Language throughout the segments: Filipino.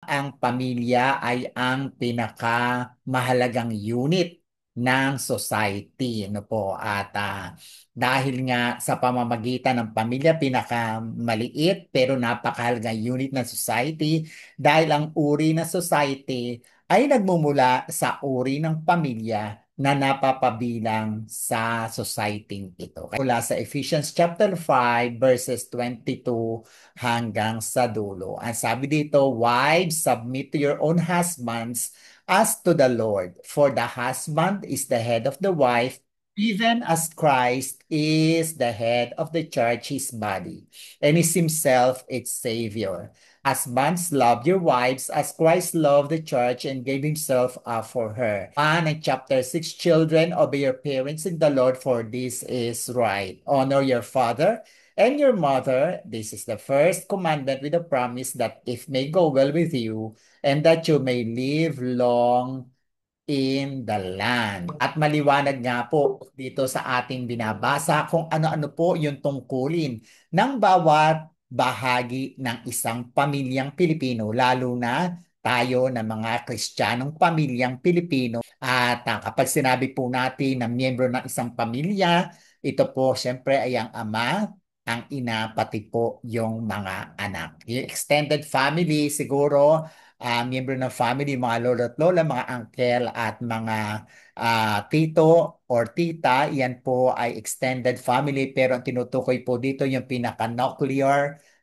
Ang pamilya ay ang pinakamahalagang unit ng society, ano po. At dahil nga sa pamamagitan ng pamilya, pinakamaliit pero napakahalagang unit ng society, dahil ang uri ng society ay nagmumula sa uri ng pamilya na napapabilang sa society ito. Mula sa Ephesians chapter 5 verses 22 hanggang sa dulo. Ang sabi dito, wives, submit to your own husbands as to the Lord. For the husband is the head of the wife, even as Christ is the head of the church, his body, and is himself its Savior. Husbands, love your wives as Christ loved the church and gave himself up for her. And chapter 6, children, obey your parents in the Lord, for this is right. Honor your father and your mother. This is the first commandment with a promise that it may go well with you and that you may live long in the land. At maliwanag nga po dito sa ating binabasa kung ano-ano po yung tungkulin ng bawat bahagi ng isang pamilyang Pilipino, lalo na tayo na mga Kristiyanong pamilyang Pilipino. At kapag sinabi po natin na miyembro ng isang pamilya, ito po siyempre ay ang ama, ang ina, pati po yung mga anak. Yung extended family siguro, miyembro ng family, mga lolo at lola, mga uncle at mga tito or tita, yan po ay extended family. Pero ang tinutukoy po dito yung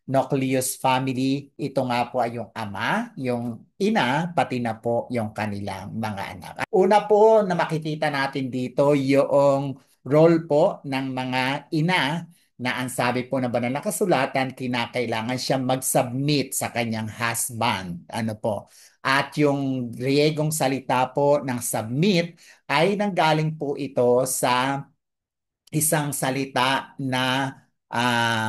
nucleus family. Ito nga po ay yung ama, yung ina, pati na po yung kanilang mga anak. Una po na makikita natin dito yung role po ng mga ina na ang sabi po ng banal na kasulatan, kinakailangan siya mag-submit sa kanyang husband. Ano po? At yung Griegong salita po ng submit ay nanggaling po ito sa isang salita na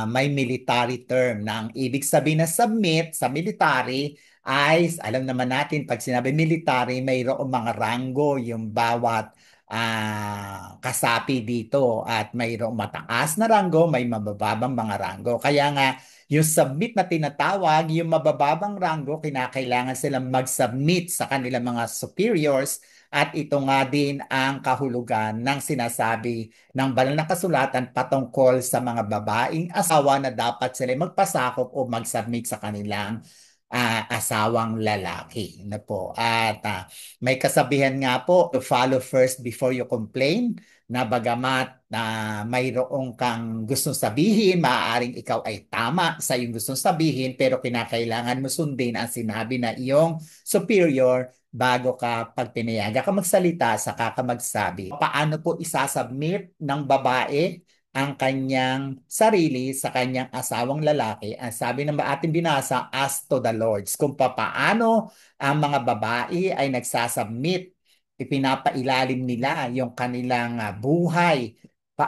may military term na ang ibig sabihin na submit sa military ay, alam naman natin, pag sinabi military, mayroong mga ranggo yung bawat kasapi dito at mayroong mataas na ranggo, may mabababang mga ranggo. Kaya nga, yung submit na tinatawag, yung mabababang ranggo, kinakailangan silang mag-submit sa kanilang mga superiors at ito nga din ang kahulugan ng sinasabi ng banal na kasulatan patungkol sa mga babaeng asawa na dapat sila magpasakop o mag-submit sa kanilang asawang lalaki. Na po. At may kasabihan nga po, to follow first before you complain, na bagamat mayroong kang gustong sabihin, maaaring ikaw ay tama sa iyong gustong sabihin, pero kinakailangan mo sundin ang sinabi na iyong superior bago ka pag pinayagan ka magsalita, saka ka magsabi. Paano po isasubmit ng babae ang kanyang sarili sa kanyang asawang lalaki? Ang sabi ng ating binasa, as to the Lords. Kung paano ang mga babae ay nagsasubmit, ipinapailalim nila yung kanilang buhay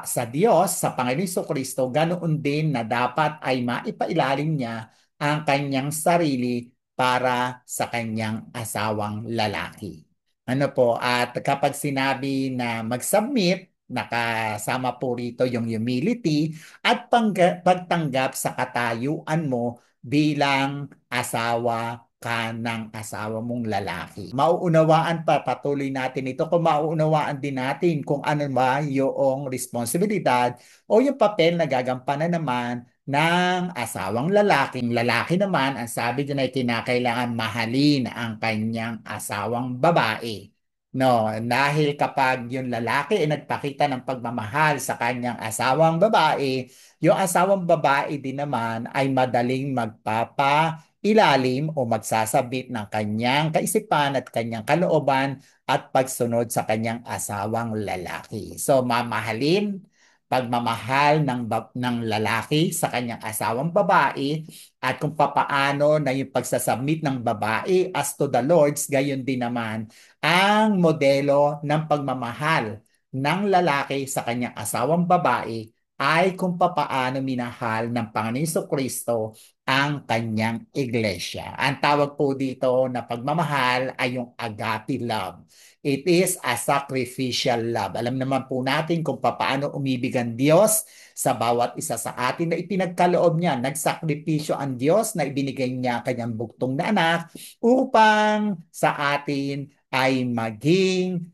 sa Diyos, sa Panginoon Jesucristo, ganoon din na dapat ay maipailalim niya ang kanyang sarili para sa kanyang asawang lalaki. Ano po, at kapag sinabi na mag-submit, nakasama po rito yung humility at pagtanggap sa katayuan mo bilang asawa ka ng asawa mong lalaki. Mauunawaan pa, patuloy natin ito kung mauunawaan din natin kung ano ba yung responsibilidad o yung papel na gagampanan naman ng asawang lalaking lalaki naman, ang sabi dyan ay kinakailangan mahalin ang kanyang asawang babae. No, dahil kapag yung lalaki ay nagpakita ng pagmamahal sa kanyang asawang babae, yung asawang babae din naman ay madaling magpapailalim o magsasabit ng kanyang kaisipan at kanyang kalooban at pagsunod sa kanyang asawang lalaki. So, mamahalin, pagmamahal ng lalaki sa kanyang asawang babae at kung papaano na yung pagsasubmit ng babae as to the Lord's, gayon din naman ang modelo ng pagmamahal ng lalaki sa kanyang asawang babae ay kung papaano minahal ng Panginoon Kristo ang kanyang iglesia. Ang tawag po dito na pagmamahal ay yung agape love. It is a sacrificial love. Alam naman po natin kung papaano umibig ang Diyos sa bawat isa sa atin na ipinagkaloob niya. Nagsakripisyo ang Diyos na ibinigay niya kanyang bugtong na anak upang sa atin ay maging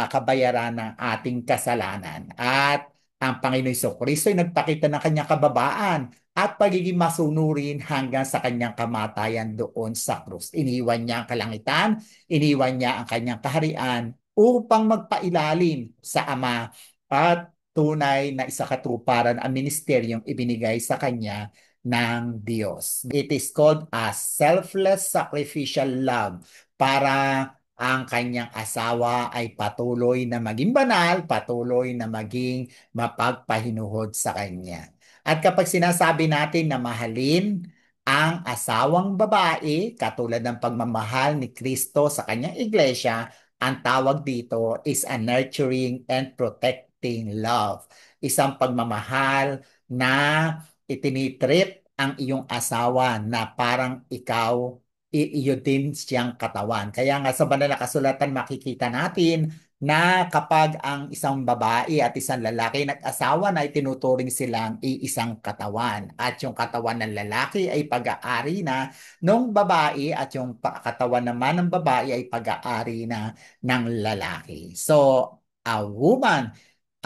kabayaran ng ating kasalanan. At ang Panginoon Kristo ay nagpakita ng kanyang kababaan at pagiging masunurin hanggang sa kanyang kamatayan doon sa krus. Iniwan niya ang kalangitan, iniwan niya ang kanyang kaharian upang magpailalim sa Ama at tunay na isakatuparan ang ministeryong ibinigay sa kanya ng Diyos. It is called a selfless sacrificial love para ang kanyang asawa ay patuloy na maging banal, patuloy na maging mapagpahinuhod sa kanya. At kapag sinasabi natin na mahalin ang asawang babae, katulad ng pagmamahal ni Kristo sa kanyang iglesia, ang tawag dito is a nurturing and protecting love. Isang pagmamahal na itinitreat ang iyong asawa na parang ikaw iyo din siyang katawan. Kaya nga sa banal na kasulatan makikita natin na kapag ang isang babae at isang lalaki nag-asawa na itinuturing silang iisang katawan. At yung katawan ng lalaki ay pag-aari na ng babae at yung katawan naman ng babae ay pag-aari na ng lalaki. So, a woman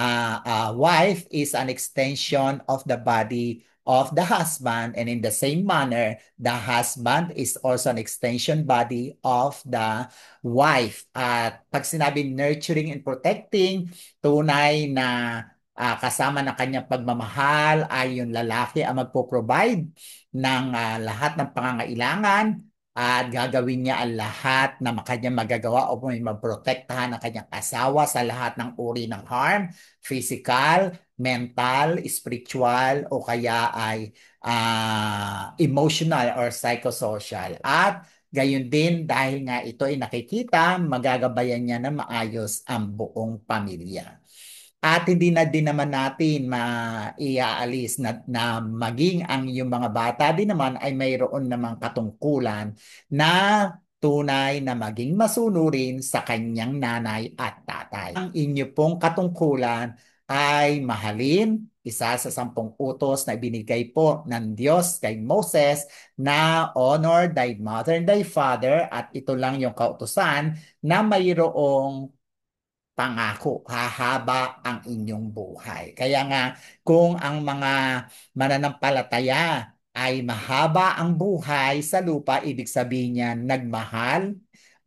a wife is an extension of the body of the husband, and in the same manner, the husband is also an extension body of the wife. At pag sinabi nurturing and protecting, tunay na kasama ng kanyang pagmamahal ay yung lalaki ang magpo-provide ng lahat ng pangangailangan at gagawin niya ang lahat na kanyang magagawa o may maprotektahan ang kanyang asawa sa lahat ng uri ng harm, physical, mental, spiritual, o kaya ay emotional or psychosocial. At gayon din dahil nga ito ay nakikita, magagabayan niya na maayos ang buong pamilya. At hindi na din naman natin maiaalis na maging ang yung mga bata din naman ay mayroon namang katungkulan na tunay na maging masunurin sa kanyang nanay at tatay. Ang inyo pong katungkulan ay mahalin, isa sa 10 utos na ibinigay po ng Diyos kay Moses na honor thy mother and thy father, at ito lang yung kautusan na mayroong pangako, hahaba ang inyong buhay. Kaya nga, kung ang mga mananampalataya ay mahaba ang buhay sa lupa, ibig sabihin niya nagmahal,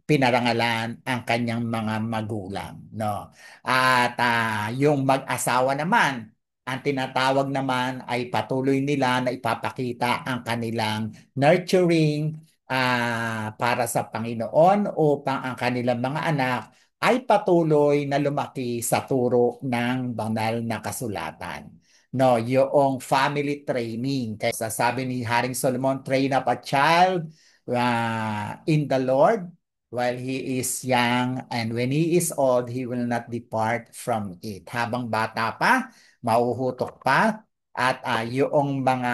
pinarangalan ang kanyang mga magulang, no? At yung mag-asawa naman, ang tinatawag naman ay patuloy nila na ipapakita ang kanilang nurturing para sa Panginoon upang ang kanilang mga anak ay patuloy na lumaki sa turo ng banal na kasulatan. No, yung family training. Kaya sasabi ni Haring Solomon, train up a child in the Lord while he is young, and when he is old, he will not depart from it. Habang bata pa, mauhutok pa, at yung mga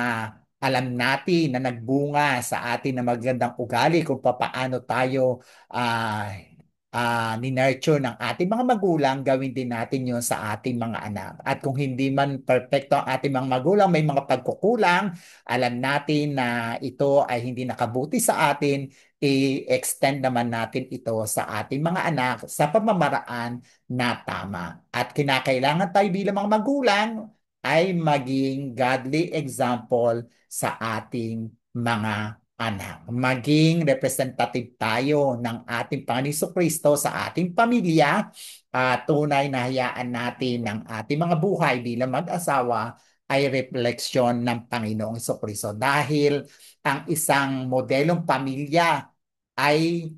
alam natin na nagbunga sa atin na magandang ugali kung papaano tayo ni-nurture ng ating mga magulang, gawin din natin yun sa ating mga anak. At kung hindi man perfecto ang ating mga magulang, may mga pagkukulang, alam natin na ito ay hindi nakabuti sa atin, i-extend naman natin ito sa ating mga anak sa pamamaraan na tama. At kinakailangan tayo bilang mga magulang ay maging godly example sa ating mga anak. Maging representative tayo ng ating Panginoon Kristo sa ating pamilya. Tunay na hayaan natin ng ating mga buhay bilang mag-asawa ay refleksyon ng Panginoong Kristo. Dahil ang isang modelong pamilya ay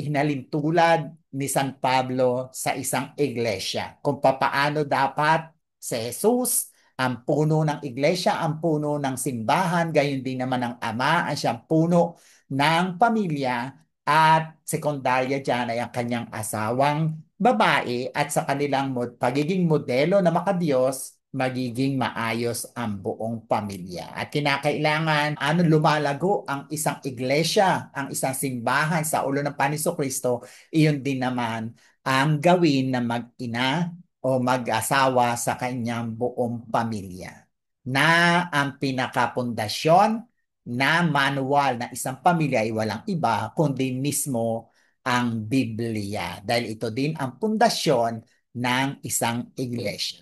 hinalintulad ni San Pablo sa isang iglesia. Kung papaano dapat si Jesus ang puno ng iglesia, ang puno ng simbahan, gayon din naman ang ama, ang siyang puno ng pamilya, at sekundarya dyan ay ang kanyang asawang babae, at sa kanilang pagiging modelo na makadiyos, magiging maayos ang buong pamilya. At kinakailangan lumalago ang isang iglesia, ang isang simbahan sa ulo ng Paniso Kristo, iyon din naman ang gawin na mag-ina o mag-asawa sa kanyang buong pamilya. Na ang pinakapundasyon na manual na isang pamilya ay walang iba kundi mismo ang Biblia. Dahil ito din ang pundasyon ng isang iglesia.